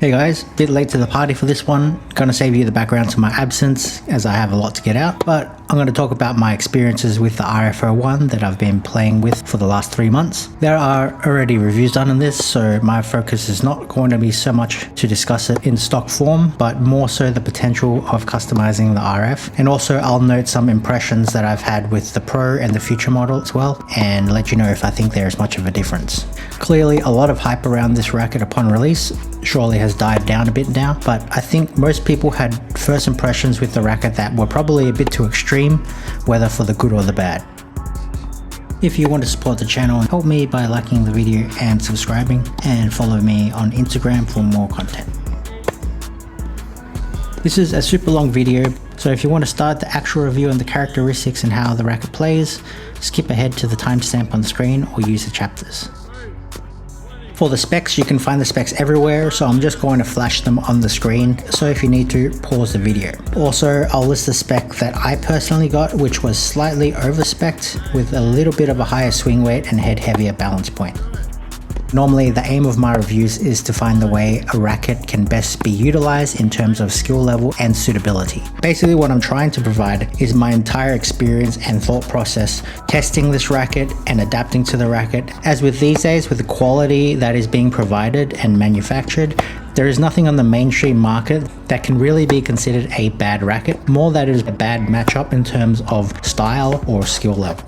Hey guys, bit late to the party for this one. Gonna save you the background to my absence as I have a lot to get out, but I'm going to talk about my experiences with the RF01 that I've been playing with for the last 3 months. There are already reviews done on this, so my focus is not going to be so much to discuss it in stock form, but more so the potential of customizing the RF. And also I'll note some impressions that I've had with the Pro and the Future model as well, and let you know if I think there is much of a difference. Clearly a lot of hype around this racket upon release surely has died down a bit now, but I think most people had first impressions with the racket that were probably a bit too extreme, whether for the good or the bad. If you want to support the channel, help me by liking the video and subscribing, and follow me on Instagram for more content. This is a super long video, so if you want to start the actual review on the characteristics and how the racket plays, skip ahead to the timestamp on the screen or use the chapters. For the specs, you can find the specs everywhere, so I'm just going to flash them on the screen, so if you need to, pause the video. Also, I'll list the spec that I personally got, which was slightly over-specced with a little bit of a higher swing weight and head heavier balance point. Normally, the aim of my reviews is to find the way a racket can best be utilized in terms of skill level and suitability. Basically, what I'm trying to provide is my entire experience and thought process testing this racket and adapting to the racket. As with these days, with the quality that is being provided and manufactured, there is nothing on the mainstream market that can really be considered a bad racket, more that it is a bad matchup in terms of style or skill level.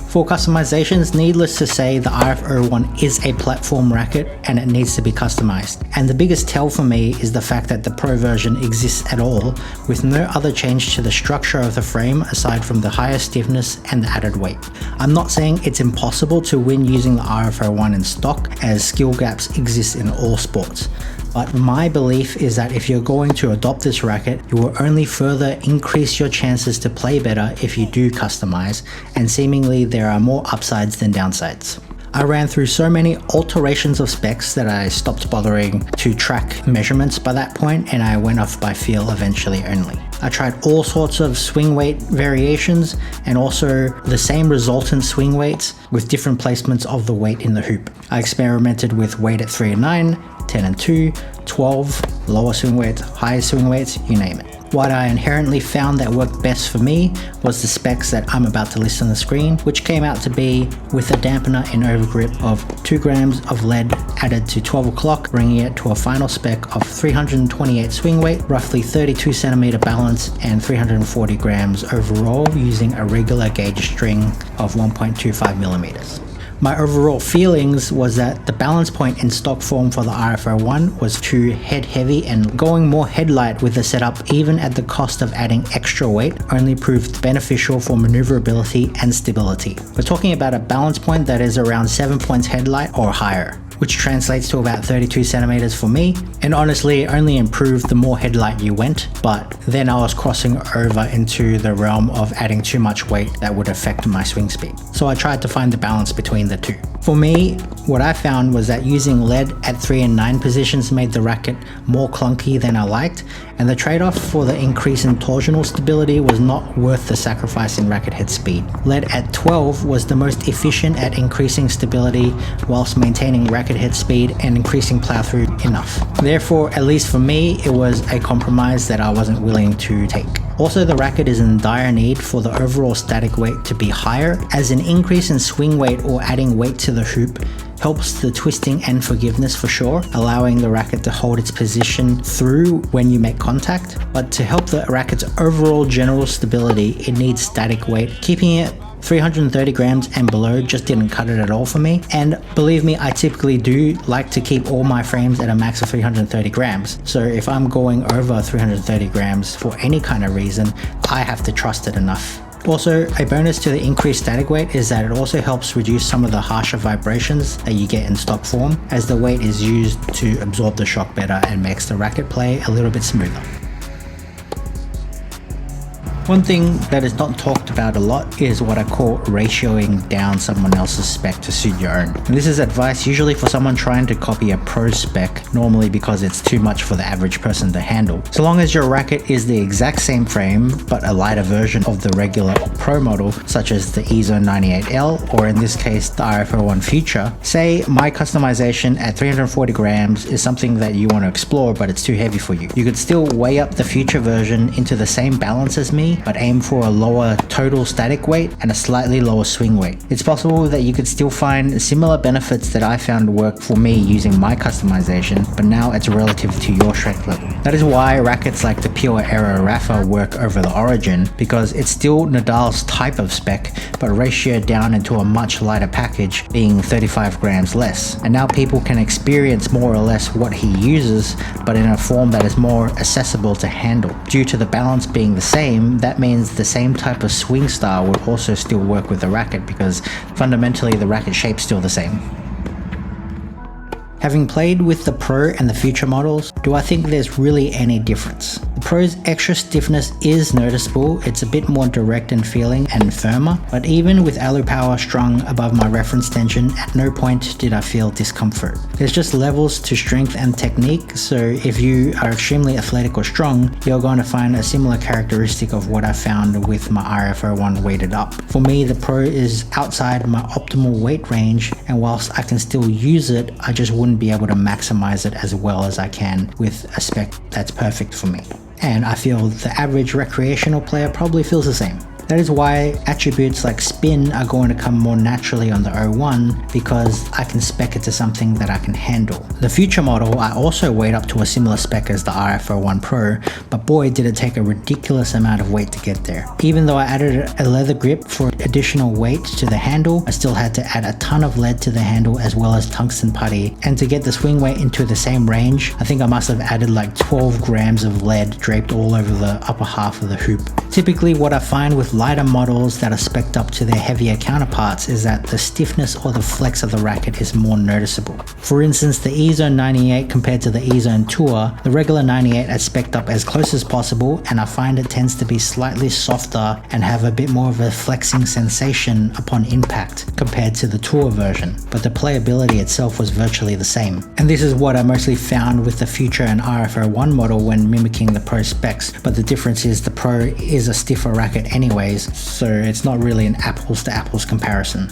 For customizations, needless to say, the RF01 is a platform racket and it needs to be customized. And the biggest tell for me is the fact that the Pro version exists at all, with no other change to the structure of the frame aside from the higher stiffness and the added weight. I'm not saying it's impossible to win using the RF01 in stock, as skill gaps exist in all sports. But my belief is that if you're going to adopt this racket, you will only further increase your chances to play better if you do customize, and seemingly there are more upsides than downsides. I ran through so many alterations of specs that I stopped bothering to track measurements by that point, and I went off by feel eventually only. I tried all sorts of swing weight variations and also the same resultant swing weights with different placements of the weight in the hoop. I experimented with weight at 3 and 9, 10 and 2, 12, lower swing weights, higher swing weights, you name it. What I inherently found that worked best for me was the specs that I'm about to list on the screen, which came out to be with a dampener and overgrip of 2 grams of lead added to 12 o'clock, bringing it to a final spec of 328 swing weight, roughly 32 centimeter balance, and 340 grams overall using a regular gauge string of 1.25 millimeters. My overall feelings was that the balance point in stock form for the RF01 was too head heavy, and going more headlight with the setup even at the cost of adding extra weight only proved beneficial for maneuverability and stability. We're talking about a balance point that is around 7 points headlight or higher, which translates to about 32 centimeters for me, and honestly it only improved the more headlight you went, but then I was crossing over into the realm of adding too much weight that would affect my swing speed. So I tried to find the balance between the two. For me, what I found was that using lead at 3 and 9 positions made the racket more clunky than I liked, and the trade-off for the increase in torsional stability was not worth the sacrifice in racket head speed. Lead at 12 was the most efficient at increasing stability whilst maintaining racket head speed and increasing plow through enough. Therefore, at least for me, it was a compromise that I wasn't willing to take. Also, the racket is in dire need for the overall static weight to be higher, as an increase in swing weight or adding weight to the hoop helps the twisting and forgiveness for sure, allowing the racket to hold its position through when you make contact. But to help the racket's overall general stability, it needs static weight. Keeping it 330 grams and below just didn't cut it at all for me, and believe me, I typically do like to keep all my frames at a max of 330 grams, so if I'm going over 330 grams for any kind of reason, I have to trust it enough. Also, a bonus to the increased static weight is that it also helps reduce some of the harsher vibrations that you get in stock form, as the weight is used to absorb the shock better and makes the racket play a little bit smoother. One thing that is not talked about a lot is what I call ratioing down someone else's spec to suit your own. And this is advice usually for someone trying to copy a pro spec, normally because it's too much for the average person to handle. So long as your racket is the exact same frame, but a lighter version of the regular or pro model, such as the E-Zone 98L, or in this case the RF01 Future. Say my customization at 340 grams is something that you want to explore, but it's too heavy for you. You could still weigh up the Future version into the same balance as me, but aim for a lower total static weight and a slightly lower swing weight. It's possible that you could still find similar benefits that I found work for me using my customization, but now it's relative to your strength level. That is why rackets like the Pure Era Rafa work over the Origin, because it's still Nadal's type of spec, but ratioed down into a much lighter package, being 35 grams less. And now people can experience more or less what he uses, but in a form that is more accessible to handle. Due to the balance being the same, that means the same type of swing style would also still work with the racket, because fundamentally the racket shape's still the same. Having played with the Pro and the Future models, do I think there's really any difference? The Pro's extra stiffness is noticeable, it's a bit more direct in feeling and firmer, but even with alu power strung above my reference tension, at no point did I feel discomfort. There's just levels to strength and technique, so if you are extremely athletic or strong, you're going to find a similar characteristic of what I found with my RF01 weighted up. For me, the Pro is outside my optimal weight range, and whilst I can still use it, I just wouldn't be able to maximize it as well as I can with a spec that's perfect for me. And I feel the average recreational player probably feels the same. That is why attributes like spin are going to come more naturally on the 01, because I can spec it to something that I can handle. The Future model I also weighed up to a similar spec as the RF01 Pro, but boy did it take a ridiculous amount of weight to get there. Even though I added a leather grip for additional weight to the handle, I still had to add a ton of lead to the handle as well as tungsten putty, and to get the swing weight into the same range, I think I must have added like 12 grams of lead draped all over the upper half of the hoop. Typically what I find with lighter models that are spec'd up to their heavier counterparts is that the stiffness or the flex of the racket is more noticeable. For instance, the E-Zone 98 compared to the E-Zone Tour, the regular 98 is spec'd up as close as possible, and I find it tends to be slightly softer and have a bit more of a flexing sensation upon impact compared to the Tour version, but the playability itself was virtually the same. And this is what I mostly found with the Future and RF01 model when mimicking the Pro specs, but the difference is the Pro is a stiffer racket anyways, so it's not really an apples to apples comparison.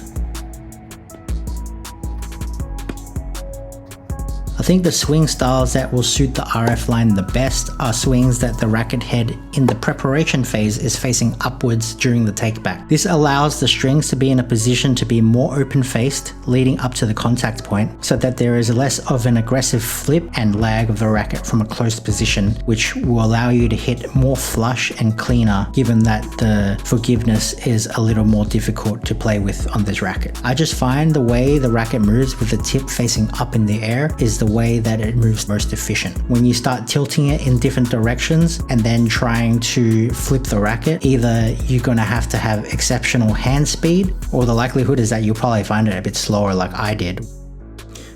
I think the swing styles that will suit the RF line the best are swings that the racket head in the preparation phase is facing upwards during the takeback. This allows the strings to be in a position to be more open-faced leading up to the contact point, so that there is less of an aggressive flip and lag of the racket from a closed position, which will allow you to hit more flush and cleaner, given that the forgiveness is a little more difficult to play with on this racket. I just find the way the racket moves with the tip facing up in the air is the way that it moves most efficient. When you start tilting it in different directions and then trying to flip the racket, either you're going to have exceptional hand speed, or the likelihood is that you'll probably find it a bit slower like I did.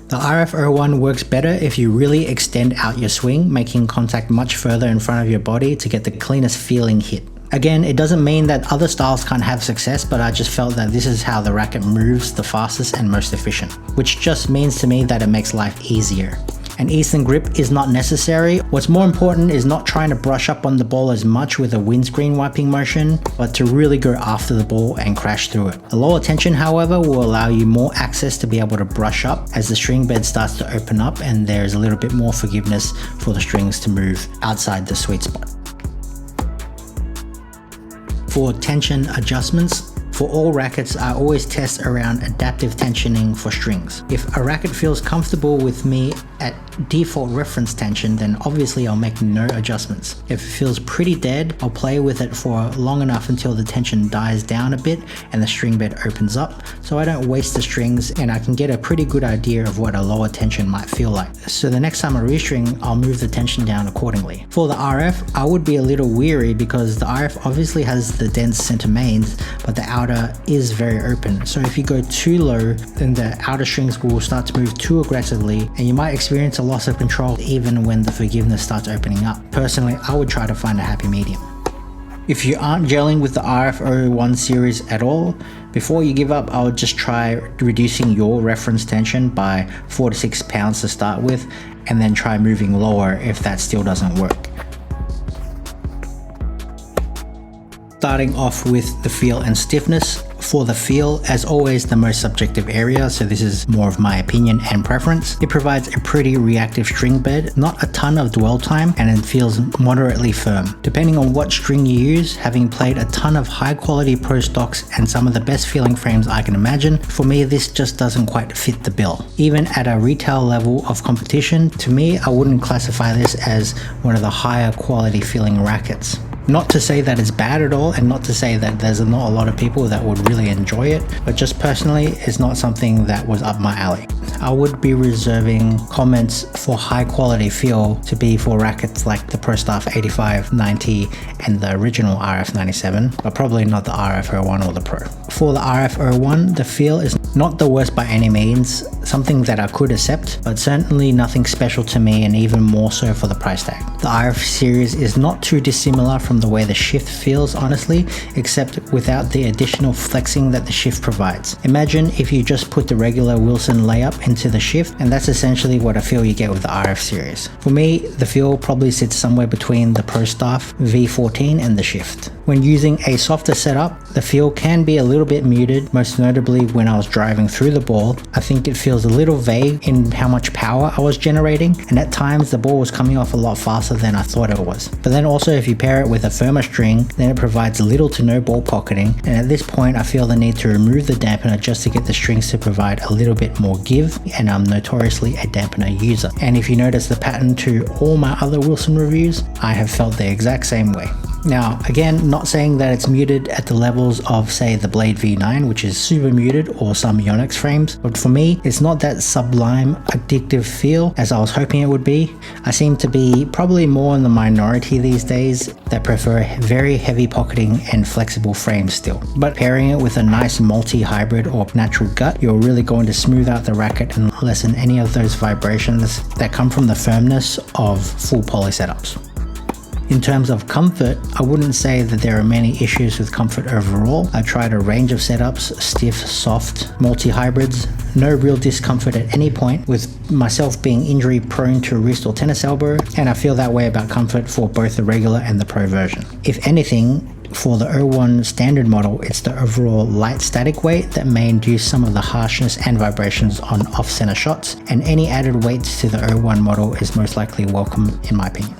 The RF01 works better if you really extend out your swing, making contact much further in front of your body to get the cleanest feeling hit. Again, it doesn't mean that other styles can't have success, but I just felt that this is how the racket moves the fastest and most efficient, which just means to me that it makes life easier. An Eastern grip is not necessary. What's more important is not trying to brush up on the ball as much with a windscreen wiping motion, but to really go after the ball and crash through it. A lower tension, however, will allow you more access to be able to brush up as the string bed starts to open up and there's a little bit more forgiveness for the strings to move outside the sweet spot. For tension adjustments, for all rackets, I always test around adaptive tensioning for strings. If a racket feels comfortable with me at default reference tension, then obviously I'll make no adjustments. If it feels pretty dead, I'll play with it for long enough until the tension dies down a bit and the string bed opens up, so I don't waste the strings and I can get a pretty good idea of what a lower tension might feel like. So the next time I restring, I'll move the tension down accordingly. For the RF, I would be a little weary because the RF obviously has the dense center mains, but the outer is very open. So if you go too low, then the outer strings will start to move too aggressively and you might experience a loss of control even when the forgiveness starts opening up. Personally, I would try to find a happy medium. If you aren't gelling with the RF01 series at all, before you give up, I would just try reducing your reference tension by 4 to 6 pounds to start with, and then try moving lower if that still doesn't work. Starting off with the feel and stiffness. For the feel, as always, the most subjective area, so this is more of my opinion and preference. It provides a pretty reactive string bed, not a ton of dwell time, and it feels moderately firm. Depending on what string you use, having played a ton of high quality pro stocks and some of the best feeling frames I can imagine, for me this just doesn't quite fit the bill. Even at a retail level of competition, to me I wouldn't classify this as one of the higher quality feeling rackets. Not to say that it's bad at all, and not to say that there's not a lot of people that would really enjoy it, but just personally, it's not something that was up my alley. I would be reserving comments for high quality feel to be for rackets like the Pro Staff 85, 90 and the original RF97, but probably not the RF01 or the Pro. For the RF01, the feel is not the worst by any means, something that I could accept, but certainly nothing special to me, and even more so for the price tag. The RF series is not too dissimilar from the way the shift feels, honestly, except without the additional flexing that the shift provides. Imagine if you just put the regular Wilson layup into the shift, and that's essentially what I feel you get with the RF series. For me, the feel probably sits somewhere between the Pro Staff V14 and the shift. When using a softer setup, the feel can be a little bit muted, most notably when I was driving through the ball. I think it feels a little vague in how much power I was generating, and at times the ball was coming off a lot faster than I thought it was. But then also if you pair it with a firmer string, then it provides little to no ball pocketing, and at this point I feel the need to remove the dampener just to get the strings to provide a little bit more give, and I'm notoriously a dampener user. And if you notice the pattern to all my other Wilson reviews, I have felt the exact same way. Now, again, not saying that it's muted at the levels of, say, the Blade V9, which is super muted, or some Yonex frames, but for me, it's not that sublime, addictive feel as I was hoping it would be. I seem to be probably more in the minority these days that prefer very heavy pocketing and flexible frames still. But pairing it with a nice multi-hybrid or natural gut, you're really going to smooth out the racket and lessen any of those vibrations that come from the firmness of full poly setups. In terms of comfort, I wouldn't say that there are many issues with comfort overall. I tried a range of setups, stiff, soft, multi-hybrids, no real discomfort at any point, with myself being injury prone to wrist or tennis elbow, and I feel that way about comfort for both the regular and the Pro version. If anything, for the 01 standard model, it's the overall light static weight that may induce some of the harshness and vibrations on off-center shots, and any added weights to the 01 model is most likely welcome in my opinion.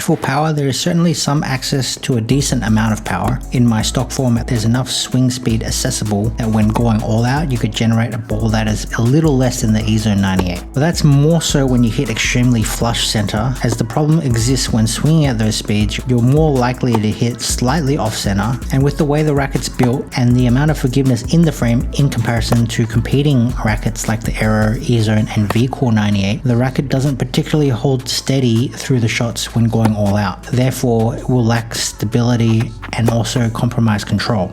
For power, there is certainly some access to a decent amount of power. In my stock format, there's enough swing speed accessible that when going all out, you could generate a ball that is a little less than the E-Zone 98. But that's more so when you hit extremely flush center, as the problem exists when swinging at those speeds, you're more likely to hit slightly off center, and with the way the racket's built and the amount of forgiveness in the frame in comparison to competing rackets like the Aero, E-Zone and V-Core 98, the racket doesn't particularly hold steady through the shots when going all out. Therefore, it will lack stability and also compromise control.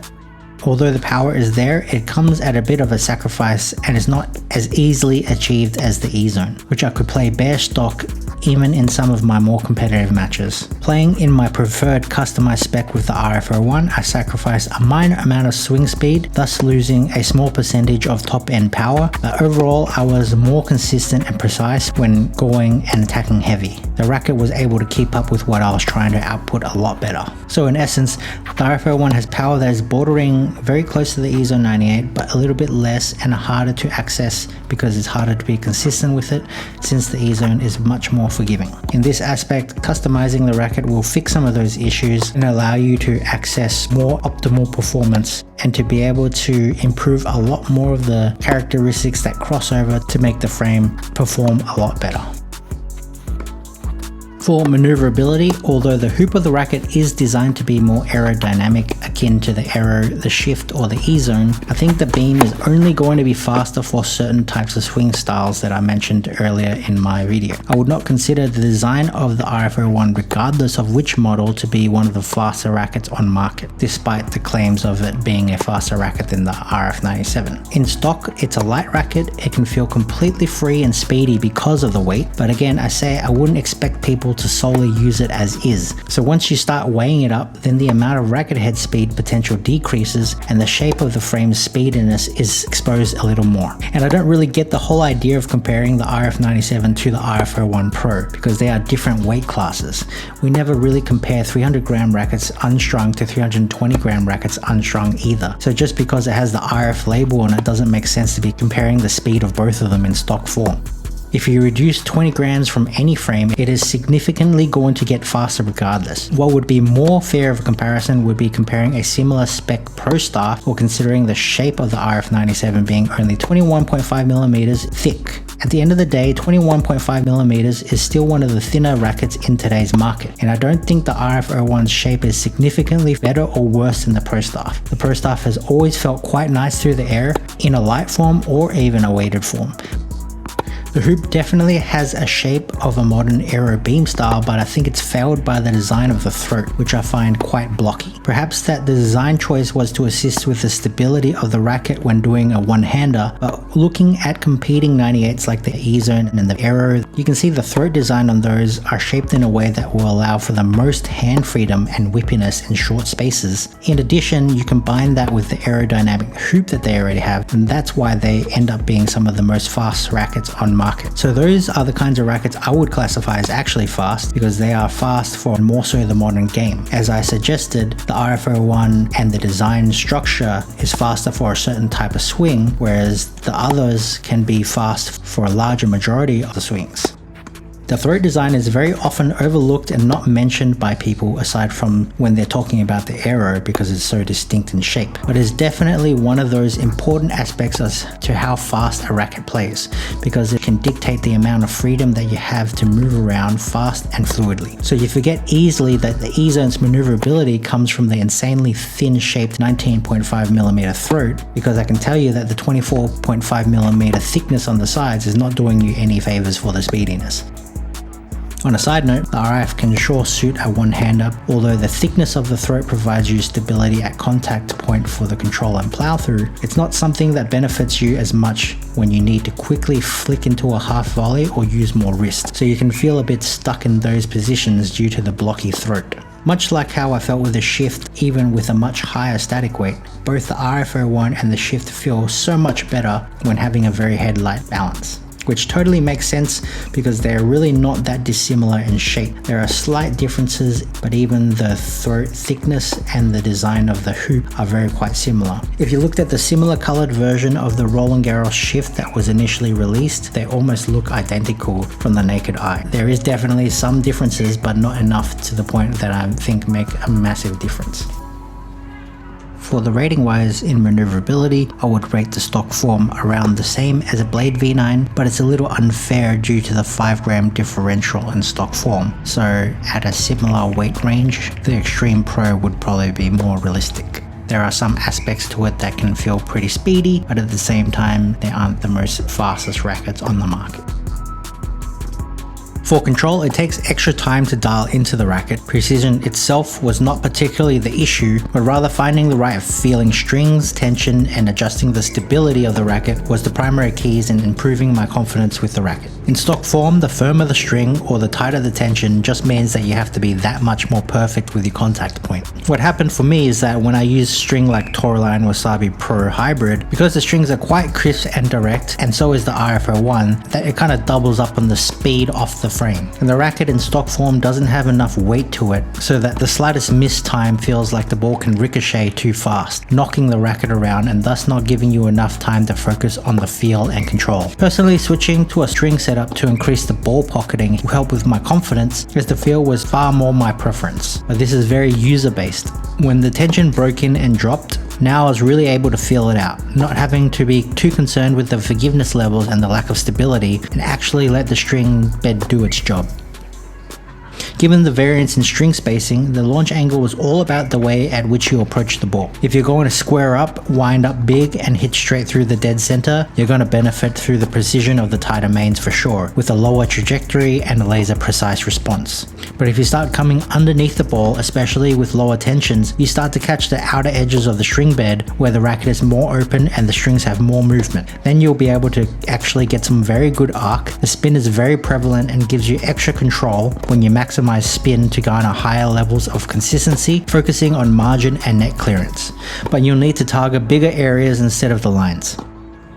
Although the power is there, it comes at a bit of a sacrifice and is not as easily achieved as the E-Zone, which I could play bare stock even in some of my more competitive matches. Playing in my preferred customized spec with the RF01, I sacrificed a minor amount of swing speed, thus losing a small percentage of top end power, but overall I was more consistent and precise when going and attacking heavy. The racket was able to keep up with what I was trying to output a lot better. So in essence, the RF01 has power that is bordering very close to the E-Zone 98, but a little bit less and harder to access because it's harder to be consistent with it, since the E-Zone is much more forgiving. In this aspect, customizing the racket will fix some of those issues and allow you to access more optimal performance and to be able to improve a lot more of the characteristics that cross over to make the frame perform a lot better. For maneuverability, although the hoop of the racket is designed to be more aerodynamic akin to the Aero, the Shift or the E-Zone, I think the beam is only going to be faster for certain types of swing styles that I mentioned earlier in my video. I would not consider the design of the RF01 regardless of which model to be one of the faster rackets on market, despite the claims of it being a faster racket than the RF97. In stock, it's a light racket, it can feel completely free and speedy because of the weight, but again I say I wouldn't expect people to solely use it as is. So once you start weighing it up, then the amount of racket head speed potential decreases and the shape of the frame's speediness is exposed a little more. And I don't really get the whole idea of comparing the RF97 to the RF01 Pro because they are different weight classes. We never really compare 300 gram rackets unstrung to 320 gram rackets unstrung either. So just because it has the RF label on it doesn't make sense to be comparing the speed of both of them in stock form. If you reduce 20 grams from any frame, it is significantly going to get faster regardless. What would be more fair of a comparison would be comparing a similar spec Pro Star, or considering the shape of the RF97 being only 21.5mm thick. At the end of the day, 21.5mm is still one of the thinner rackets in today's market, and I don't think the RF01's shape is significantly better or worse than the Pro Staff. The Pro Staff has always felt quite nice through the air, in a light form or even a weighted form. The hoop definitely has a shape of a modern aero beam style, but I think it's failed by the design of the throat, which I find quite blocky. Perhaps that the design choice was to assist with the stability of the racket when doing a one-hander, but looking at competing 98s like the E-Zone and the Aero, you can see the throat design on those are shaped in a way that will allow for the most hand freedom and whippiness in short spaces. In addition, you combine that with the aerodynamic hoop that they already have, and that's why they end up being some of the most fast rackets on market. So those are the kinds of rackets I would classify as actually fast, because they are fast for more so the modern game. As I suggested, the RF01 and the design structure is faster for a certain type of swing, whereas the others can be fast for a larger majority of the swings. The throat design is very often overlooked and not mentioned by people aside from when they're talking about the Aero because it's so distinct in shape, but is definitely one of those important aspects as to how fast a racket plays, because it can dictate the amount of freedom that you have to move around fast and fluidly. So you forget easily that the E-Zone's maneuverability comes from the insanely thin shaped 19.5mm throat, because I can tell you that the 24.5mm thickness on the sides is not doing you any favors for the speediness. On a side note, the RF can sure suit a one-hander, although the thickness of the throat provides you stability at contact point for the control and plow through. It's not something that benefits you as much when you need to quickly flick into a half volley or use more wrist, so you can feel a bit stuck in those positions due to the blocky throat. Much like how I felt with the Shift, even with a much higher static weight, both the RF01 and the Shift feel so much better when having a very head-light balance. Which totally makes sense because they're really not that dissimilar in shape. There are slight differences, but even the throat thickness and the design of the hoop are very quite similar. If you looked at the similar colored version of the Roland Garros Shift that was initially released, they almost look identical from the naked eye. There is definitely some differences, but not enough to the point that I think make a massive difference. For the rating wise in maneuverability, I would rate the stock form around the same as a Blade V9, but it's a little unfair due to the 5 gram differential in stock form. So at a similar weight range, the Extreme Pro would probably be more realistic. There are some aspects to it that can feel pretty speedy, but at the same time, they aren't the most fastest rackets on the market. For control, it takes extra time to dial into the racket. Precision itself was not particularly the issue, but rather finding the right feeling strings, tension, and adjusting the stability of the racket was the primary keys in improving my confidence with the racket. In stock form, the firmer the string or the tighter the tension just means that you have to be that much more perfect with your contact point. What happened for me is that when I use string like Tourline Wasabi Pro Hybrid, because the strings are quite crisp and direct, and so is the RF01, that it kind of doubles up on the speed off the frame. And the racket in stock form doesn't have enough weight to it, so that the slightest miss time feels like the ball can ricochet too fast, knocking the racket around and thus not giving you enough time to focus on the feel and control. Personally, switching to a string setup to increase the ball pocketing will help with my confidence, as the feel was far more my preference, but this is very user based. When the tension broke in and dropped, now I was really able to feel it out, not having to be too concerned with the forgiveness levels and the lack of stability, and actually let the string bed do its job. Given the variance in string spacing, the launch angle is all about the way at which you approach the ball. If you're going to square up, wind up big, and hit straight through the dead center, you're going to benefit through the precision of the tighter mains for sure, with a lower trajectory and a laser precise response. But if you start coming underneath the ball, especially with lower tensions, you start to catch the outer edges of the string bed where the racket is more open and the strings have more movement. Then you'll be able to actually get some very good arc. The spin is very prevalent and gives you extra control when you maximize spin to garner higher levels of consistency, focusing on margin and net clearance. But you'll need to target bigger areas instead of the lines.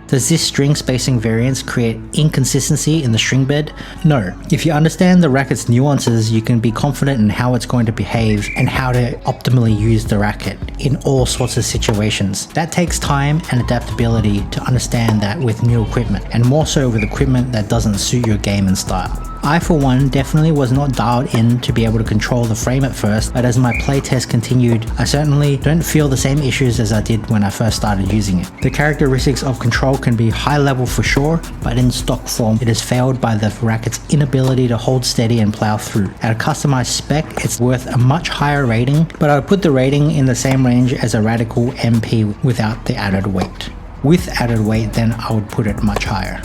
Does this string spacing variance create inconsistency in the string bed? No. If you understand the racket's nuances, you can be confident in how it's going to behave and how to optimally use the racket in all sorts of situations. That takes time and adaptability to understand that with new equipment, and more so with equipment that doesn't suit your game and style. I for one definitely was not dialed in to be able to control the frame at first, but as my playtest continued, I certainly don't feel the same issues as I did when I first started using it. The characteristics of control can be high level for sure, but in stock form it is failed by the racket's inability to hold steady and plow through. At a customized spec, it's worth a much higher rating, but I would put the rating in the same range as a Radical MP without the added weight. With added weight, then I would put it much higher.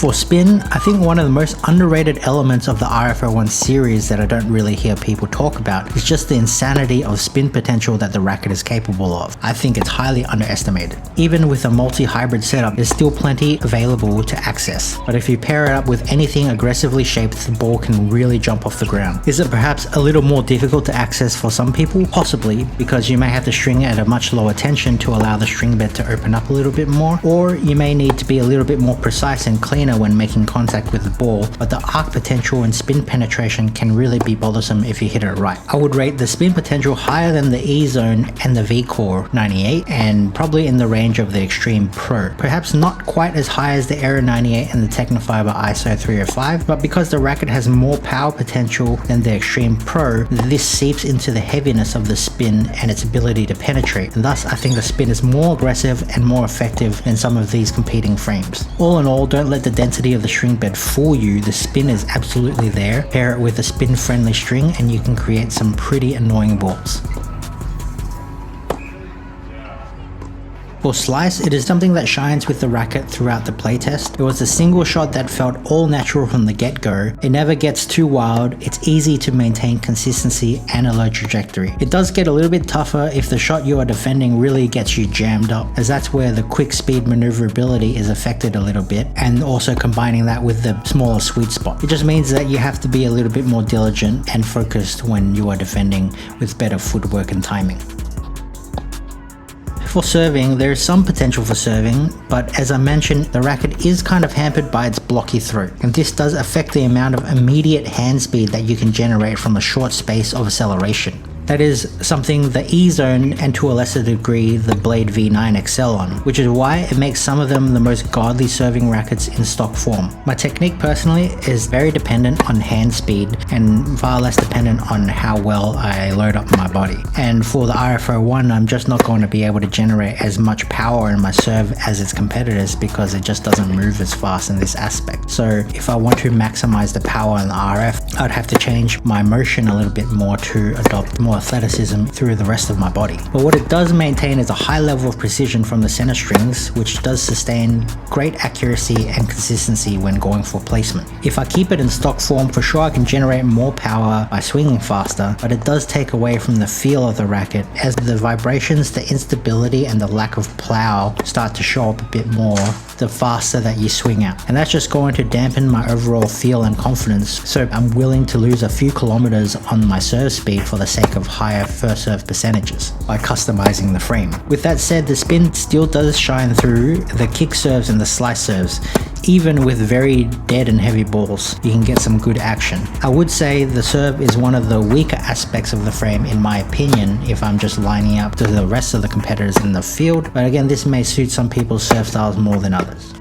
For spin, I think one of the most underrated elements of the RF01 series that I don't really hear people talk about is just the insanity of spin potential that the racket is capable of. I think it's highly underestimated. Even with a multi-hybrid setup, there's still plenty available to access. But if you pair it up with anything aggressively shaped, the ball can really jump off the ground. Is it perhaps a little more difficult to access for some people? Possibly, because you may have to string at a much lower tension to allow the string bed to open up a little bit more, or you may need to be a little bit more precise and cleaner when making contact with the ball, but the arc potential and spin penetration can really be bothersome if you hit it right. I would rate the spin potential higher than the E-Zone and the V-Core 98, and probably in the range of the Extreme Pro. Perhaps not quite as high as the Aero 98 and the Technofiber ISO 305, but because the racket has more power potential than the Extreme Pro, this seeps into the heaviness of the spin and its ability to penetrate. And thus, I think the spin is more aggressive and more effective than some of these competing frames. All in all, don't let the density of the string bed fool you. The spin is absolutely there. Pair it with a spin friendly string and you can create some pretty annoying balls. For slice, it is something that shines with the racket throughout the playtest. It was a single shot that felt all natural from the get-go. It never gets too wild, it's easy to maintain consistency and a low trajectory. It does get a little bit tougher if the shot you are defending really gets you jammed up, as that's where the quick speed maneuverability is affected a little bit, and also combining that with the smaller sweet spot. It just means that you have to be a little bit more diligent and focused when you are defending with better footwork and timing. For serving, there is some potential for serving, but as I mentioned, the racket is kind of hampered by its blocky throat, and this does affect the amount of immediate hand speed that you can generate from a short space of acceleration. That is something the E-Zone and to a lesser degree the Blade V9 excel on, which is why it makes some of them the most godly serving rackets in stock form. My technique personally is very dependent on hand speed and far less dependent on how well I load up my body. And for the RF01, I'm just not going to be able to generate as much power in my serve as its competitors because it just doesn't move as fast in this aspect. So if I want to maximize the power in the RF, I'd have to change my motion a little bit more to adopt more athleticism through the rest of my body. But what it does maintain is a high level of precision from the center strings, which does sustain great accuracy and consistency when going for placement. If I keep it in stock form, for sure I can generate more power by swinging faster, but it does take away from the feel of the racket as the vibrations, the instability, and the lack of plow start to show up a bit more the faster that you swing out. And that's just going to dampen my overall feel and confidence, so I'm willing to lose a few kilometers on my serve speed for the sake of higher first serve percentages by customizing the frame. With that said, the spin still does shine through the kick serves and the slice serves. Even with very dead and heavy balls, you can get some good action. I would say the serve is one of the weaker aspects of the frame in my opinion if I'm just lining up to the rest of the competitors in the field, but again, this may suit some people's serve styles more than others.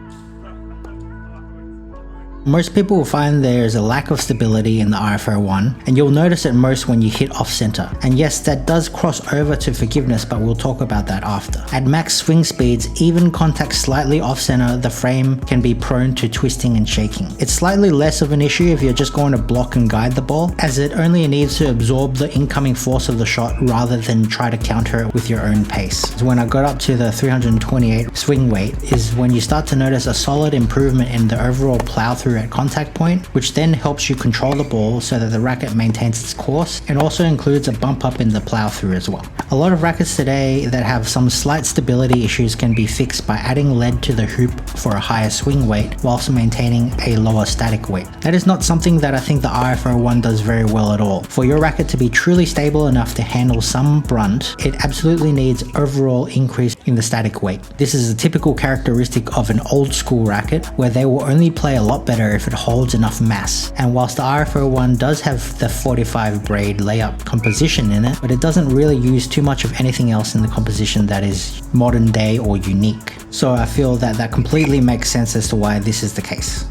Most people will find there's a lack of stability in the RF01, and you'll notice it most when you hit off center. And yes, that does cross over to forgiveness, but we'll talk about that after. At max swing speeds, even contact slightly off center, the frame can be prone to twisting and shaking. It's slightly less of an issue if you're just going to block and guide the ball, as it only needs to absorb the incoming force of the shot rather than try to counter it with your own pace. So when I got up to the 328 swing weight is when you start to notice a solid improvement in the overall plow through at contact point, which then helps you control the ball so that the racket maintains its course, and also includes a bump up in the plow through as well. A lot of rackets today that have some slight stability issues can be fixed by adding lead to the hoop for a higher swing weight whilst maintaining a lower static weight. That is not something that I think the RF01 does very well at all. For your racket to be truly stable enough to handle some brunt, it absolutely needs overall increase in the static weight. This is a typical characteristic of an old school racket where they will only play a lot better if it holds enough mass. And whilst the RF01 does have the 45 braid layup composition in it, but it doesn't really use too much of anything else in the composition that is modern day or unique. So I feel that that completely makes sense as to why this is the case.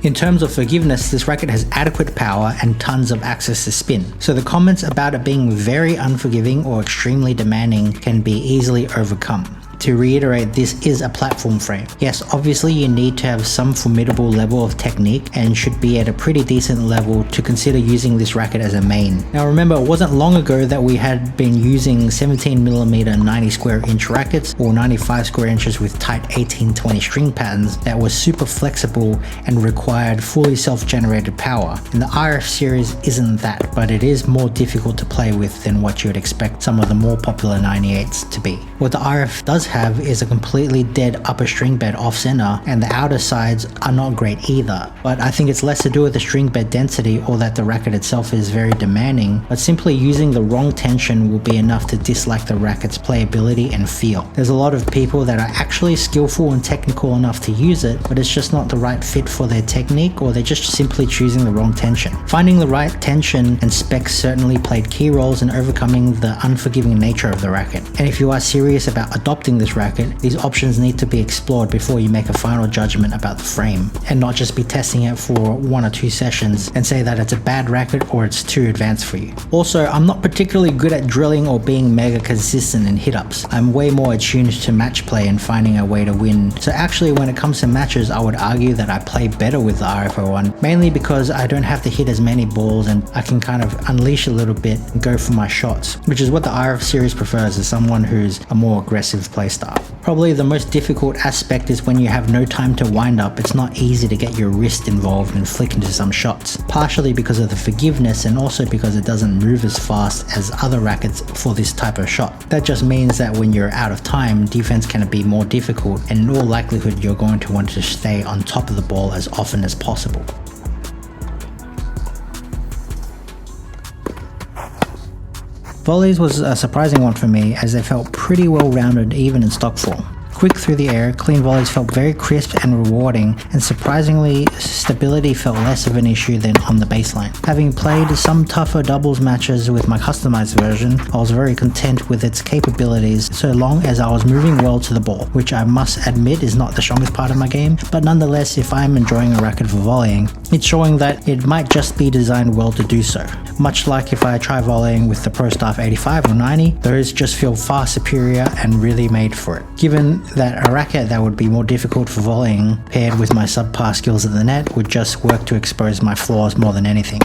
In terms of forgiveness, this racket has adequate power and tons of access to spin, so the comments about it being very unforgiving or extremely demanding can be easily overcome. To reiterate, this is a platform frame. Yes, obviously you need to have some formidable level of technique and should be at a pretty decent level to consider using this racket as a main. Now remember, it wasn't long ago that we had been using 17mm 90 square inch rackets or 95 square inches with tight 1820 string patterns that were super flexible and required fully self-generated power. And the RF series isn't that, but it is more difficult to play with than what you would expect some of the more popular 98s to be. What the RF does have is a completely dead upper string bed off center, and the outer sides are not great either, but I think it's less to do with the string bed density or that the racket itself is very demanding, but simply using the wrong tension will be enough to dislike the racket's playability and feel. There's a lot of people that are actually skillful and technical enough to use it, but it's just not the right fit for their technique, or they're just simply choosing the wrong tension. Finding the right tension and specs certainly played key roles in overcoming the unforgiving nature of the racket, and if you are serious about adopting this racket, these options need to be explored before you make a final judgment about the frame, and not just be testing it for 1 or 2 sessions and say that it's a bad racket or it's too advanced for you. Also, I'm not particularly good at drilling or being mega consistent in hit-ups. I'm way more attuned to match play and finding a way to win. So actually when it comes to matches, I would argue that I play better with the RF01, mainly because I don't have to hit as many balls and I can kind of unleash a little bit and go for my shots, which is what the RF series prefers as someone who's a more aggressive playstyle. Probably the most difficult aspect is when you have no time to wind up. It's not easy to get your wrist involved and flick into some shots, partially because of the forgiveness and also because it doesn't move as fast as other rackets for this type of shot. That just means that when you're out of time, defense can be more difficult, and in all likelihood you're going to want to stay on top of the ball as often as possible. Volleys was a surprising one for me, as they felt pretty well rounded even in stock form. Quick through the air, clean volleys felt very crisp and rewarding, and surprisingly, stability felt less of an issue than on the baseline. Having played some tougher doubles matches with my customized version, I was very content with its capabilities so long as I was moving well to the ball, which I must admit is not the strongest part of my game, but nonetheless, if I'm enjoying a racket for volleying, it's showing that it might just be designed well to do so. Much like if I try volleying with the Pro Staff 85 or 90, those just feel far superior and really made for it. Given that a racket that would be more difficult for volleying paired with my subpar skills at the net would just work to expose my flaws more than anything.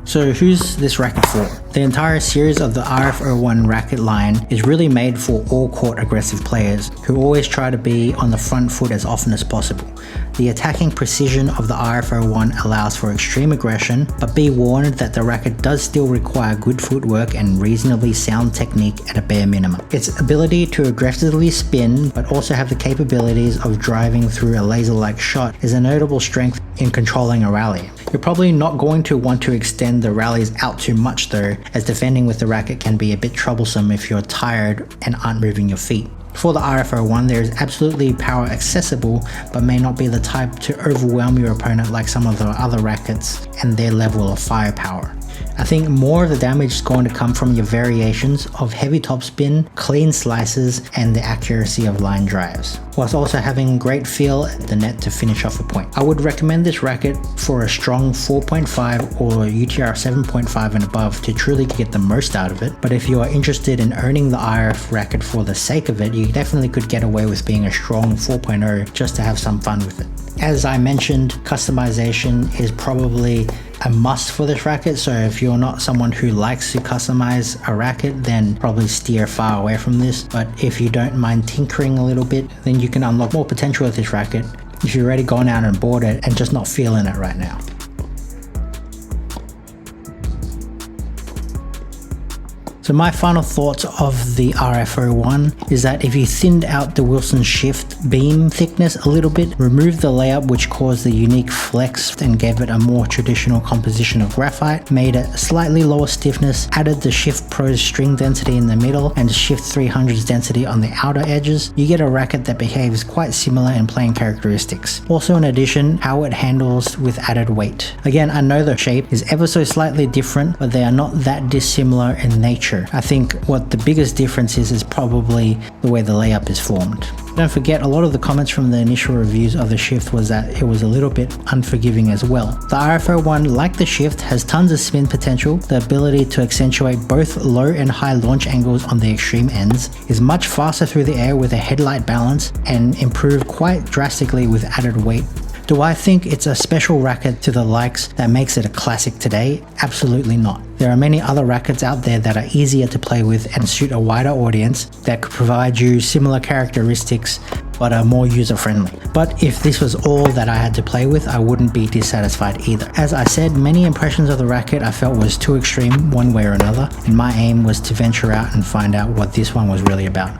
So who's this racket for? The entire series of the RF01 racket line is really made for all court aggressive players who always try to be on the front foot as often as possible. The attacking precision of the RF01 allows for extreme aggression, but be warned that the racket does still require good footwork and reasonably sound technique at a bare minimum. Its ability to aggressively spin, but also have the capabilities of driving through a laser-like shot is a notable strength in controlling a rally. You're probably not going to want to extend the rallies out too much though, as defending with the racket can be a bit troublesome if you're tired and aren't moving your feet. For the RF01, there is absolutely power accessible, but may not be the type to overwhelm your opponent like some of the other rackets and their level of firepower. I think more of the damage is going to come from your variations of heavy topspin, clean slices, and the accuracy of line drives, whilst also having great feel at the net to finish off a point. I would recommend this racket for a strong 4.5 or UTR 7.5 and above to truly get the most out of it, but if you are interested in owning the RF racket for the sake of it, you definitely could get away with being a strong 4.0 just to have some fun with it. As I mentioned, customization is probably a must for this racket, so if you're not someone who likes to customize a racket, then probably steer far away from this. But if you don't mind tinkering a little bit, then you can unlock more potential with this racket if you've already gone out and bought it and just not feeling it right now. So my final thoughts of the RF01 is that if you thinned out the Wilson Shift beam thickness a little bit, removed the layup which caused the unique flex and gave it a more traditional composition of graphite, made it slightly lower stiffness, added the Shift Pro's string density in the middle and Shift 300's density on the outer edges, you get a racket that behaves quite similar in playing characteristics. Also in addition, how it handles with added weight. Again, I know the shape is ever so slightly different, but they are not that dissimilar in nature. I think what the biggest difference is probably the way the layup is formed. Don't forget, a lot of the comments from the initial reviews of the Shift was that it was a little bit unforgiving as well. The RF01, like the Shift, has tons of spin potential, the ability to accentuate both low and high launch angles on the extreme ends, is much faster through the air with a headlight balance, and improved quite drastically with added weight. Do I think it's a special racket to the likes that makes it a classic today? Absolutely not. There are many other rackets out there that are easier to play with and suit a wider audience that could provide you similar characteristics but are more user-friendly. But if this was all that I had to play with, I wouldn't be dissatisfied either. As I said, many impressions of the racket I felt was too extreme one way or another, and my aim was to venture out and find out what this one was really about.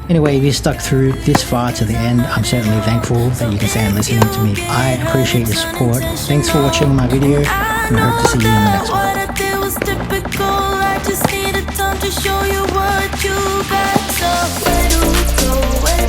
Anyway, if you stuck through this far to the end, I'm certainly thankful that you can stay and listen to me. I appreciate your support. Thanks for watching my video, and I hope to see you in the next one. What I did was typical. I just needed time to show you what you got. So where do we go?